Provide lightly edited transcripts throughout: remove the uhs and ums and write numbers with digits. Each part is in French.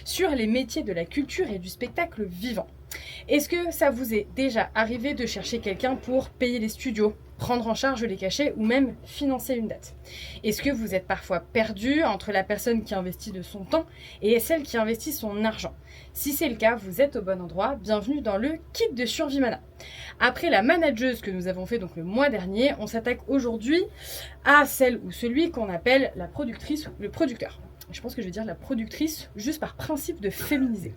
sur les métiers de la culture et du spectacle vivant. Est-ce que ça vous est déjà arrivé de chercher quelqu'un pour payer les studios, prendre en charge les cachets ou même financer une date? Est-ce que vous êtes parfois perdu entre la personne qui investit de son temps et celle qui investit son argent? Si c'est le cas, vous êtes au bon endroit. Bienvenue dans le kit de survie Mana. Après la manageuse que nous avons fait donc le mois dernier, on s'attaque aujourd'hui à celle ou celui qu'on appelle la productrice ou le producteur. Je pense que je vais dire la productrice juste par principe de féminiser.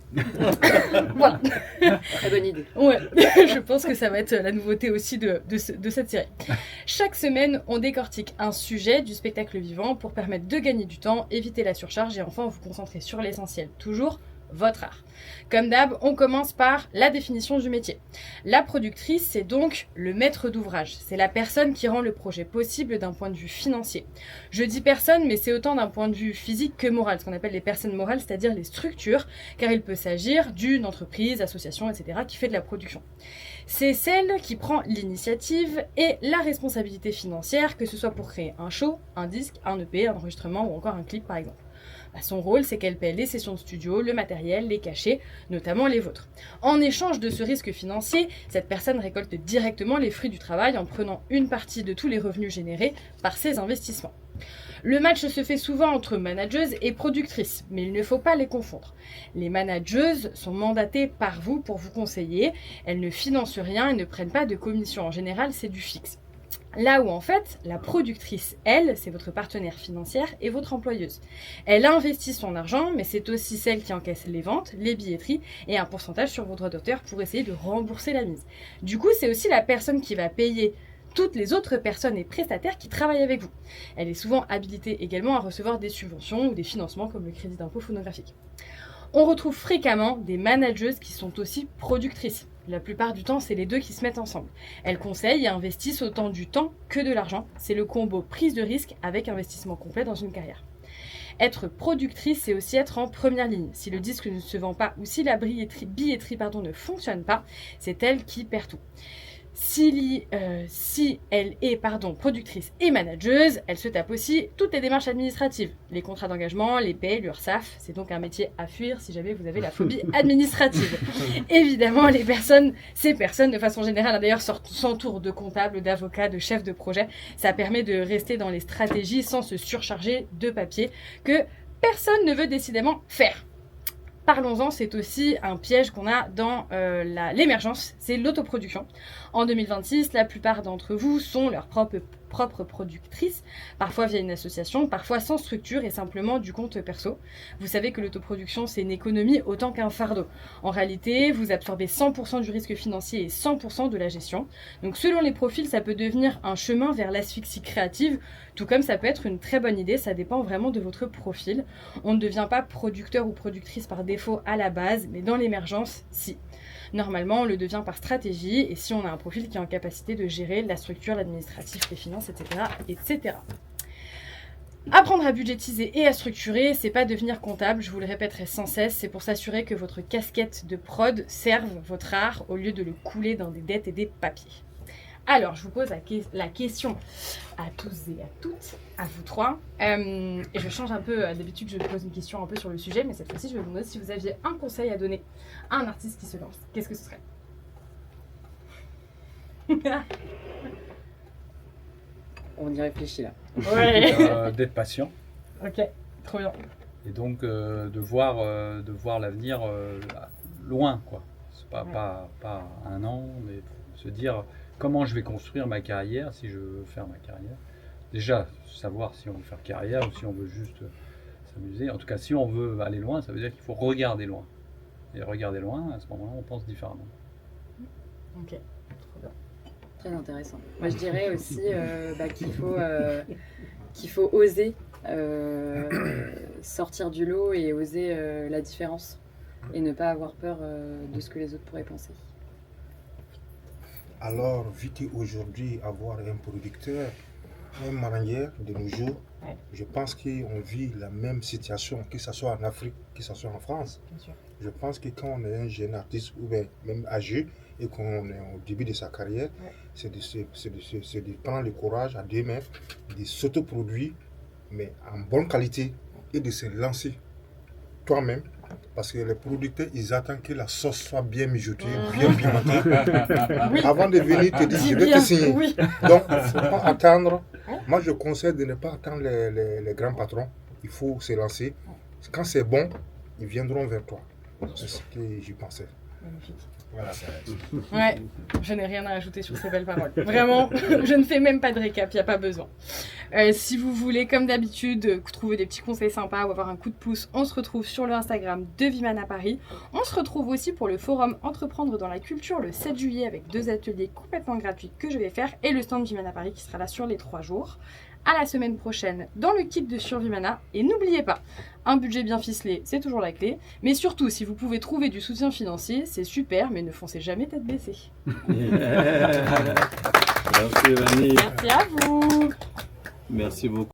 Voilà. Très bonne idée. Ouais, je pense que ça va être la nouveauté aussi de cette série. Chaque semaine, on décortique un sujet du spectacle vivant pour permettre de gagner du temps, éviter la surcharge et enfin vous concentrer sur l'essentiel. Toujours votre art. Comme d'hab, on commence par la définition du métier. La productrice, c'est donc le maître d'ouvrage. C'est la personne qui rend le projet possible d'un point de vue financier. Je dis personne, mais c'est autant d'un point de vue physique que moral, ce qu'on appelle les personnes morales, c'est-à-dire les structures, car il peut s'agir d'une entreprise, association, etc., qui fait de la production. C'est celle qui prend l'initiative et la responsabilité financière, que ce soit pour créer un show, un disque, un EP, un enregistrement ou encore un clip par exemple. Son rôle, c'est qu'elle paie les sessions de studio, le matériel, les cachets, notamment les vôtres. En échange de ce risque financier, cette personne récolte directement les fruits du travail en prenant une partie de tous les revenus générés par ses investissements. Le match se fait souvent entre manageuses et productrices, mais il ne faut pas les confondre. Les manageuses sont mandatées par vous pour vous conseiller, elles ne financent rien et ne prennent pas de commission. En général, c'est du fixe. Là où en fait, la productrice, elle, c'est votre partenaire financière et votre employeuse. Elle investit son argent, mais c'est aussi celle qui encaisse les ventes, les billetteries et un pourcentage sur vos droits d'auteur pour essayer de rembourser la mise. Du coup, c'est aussi la personne qui va payer toutes les autres personnes et prestataires qui travaillent avec vous. Elle est souvent habilitée également à recevoir des subventions ou des financements comme le crédit d'impôt phonographique. On retrouve fréquemment des manageuses qui sont aussi productrices. La plupart du temps, c'est les deux qui se mettent ensemble. Elles conseillent et investissent autant du temps que de l'argent. C'est le combo prise de risque avec investissement complet dans une carrière. Être productrice, c'est aussi être en première ligne. Si le disque ne se vend pas ou si la billetterie ne fonctionne pas, c'est elle qui perd tout. Si elle est productrice et manageuse, elle se tape aussi toutes les démarches administratives, les contrats d'engagement, les paies, l'URSSAF. C'est donc un métier à fuir si jamais vous avez la phobie administrative. Évidemment, ces personnes, de façon générale, d'ailleurs, s'entourent de comptables, d'avocats, de chefs de projet. Ça permet de rester dans les stratégies sans se surcharger de papier que personne ne veut décidément faire. Parlons-en, c'est aussi un piège qu'on a dans l'émergence, c'est l'autoproduction. En 2026, la plupart d'entre vous sont leurs propres productrices, parfois via une association, parfois sans structure et simplement du compte perso. Vous savez que l'autoproduction, c'est une économie autant qu'un fardeau. En réalité, vous absorbez 100% du risque financier et 100% de la gestion. Donc selon les profils, ça peut devenir un chemin vers l'asphyxie créative, tout comme ça peut être une très bonne idée, ça dépend vraiment de votre profil. On ne devient pas producteur ou productrice par défaut à la base, mais dans l'émergence, si. Normalement, on le devient par stratégie et si on a un profil qui est en capacité de gérer la structure, l'administratif, les finances, etc., etc. Apprendre à budgétiser et à structurer, c'est pas devenir comptable, je vous le répéterai sans cesse, c'est pour s'assurer que votre casquette de prod serve votre art au lieu de le couler dans des dettes et des papiers. Alors, je vous pose la question à tous et à toutes, à vous trois. Et je change un peu, d'habitude je pose une question un peu sur le sujet, mais cette fois-ci je vais vous demander si vous aviez un conseil à donner à un artiste qui se lance. Qu'est-ce que ce serait? On y réfléchit là. Ouais. D'être patient Ok, trop bien. et donc de voir l'avenir loin, quoi. C'est pas un an, mais se dire comment je vais construire ma carrière si je veux faire ma carrière. Déjà, savoir si on veut faire carrière ou si on veut juste s'amuser. En tout cas, si on veut aller loin, ça veut dire qu'il faut regarder loin. Et regarder loin, à ce moment-là, on pense différemment. Ok, trop bien. Très intéressant. Moi, je dirais aussi qu'il faut oser sortir du lot et oser la différence et ne pas avoir peur de ce que les autres pourraient penser. Alors, vu qu'aujourd'hui, avoir un producteur, un manager de nos jours, je pense qu'on vit la même situation, que ce soit en Afrique, que ce soit en France. Bien sûr. Je pense que quand on est un jeune artiste, ou bien même âgé, et qu'on est au début de sa carrière, c'est de prendre le courage à 2 mains, de s'autoproduire, mais en bonne qualité, et de se lancer. toi-même. Parce que les producteurs, ils attendent que la sauce soit bien mijotée, Mhm. bien pimentée. Avant de venir te dire, Dis je vais bien, te signer. oui. Donc, il ne faut pas attendre. Moi, je conseille de ne pas attendre les grands patrons. Il faut se lancer. Quand c'est bon, ils viendront vers toi. C'est ce que j'y pensais. Magnifique. Voilà. Ouais, je n'ai rien à ajouter sur ces belles paroles. Vraiment, je ne fais même pas de récap, il n'y a pas besoin. Si vous voulez, comme d'habitude, trouver des petits conseils sympas ou avoir un coup de pouce, on se retrouve sur le Instagram de Vimana Paris. On se retrouve aussi pour le forum Entreprendre dans la culture le 7 juillet avec 2 ateliers complètement gratuits que je vais faire et le stand Vimana Paris qui sera là sur les 3 jours. À la semaine prochaine dans le kit de Survimana. Et n'oubliez pas, un budget bien ficelé, c'est toujours la clé. Mais surtout, si vous pouvez trouver du soutien financier, c'est super, mais ne foncez jamais tête baissée. Merci Vanny. Merci à vous. Merci beaucoup.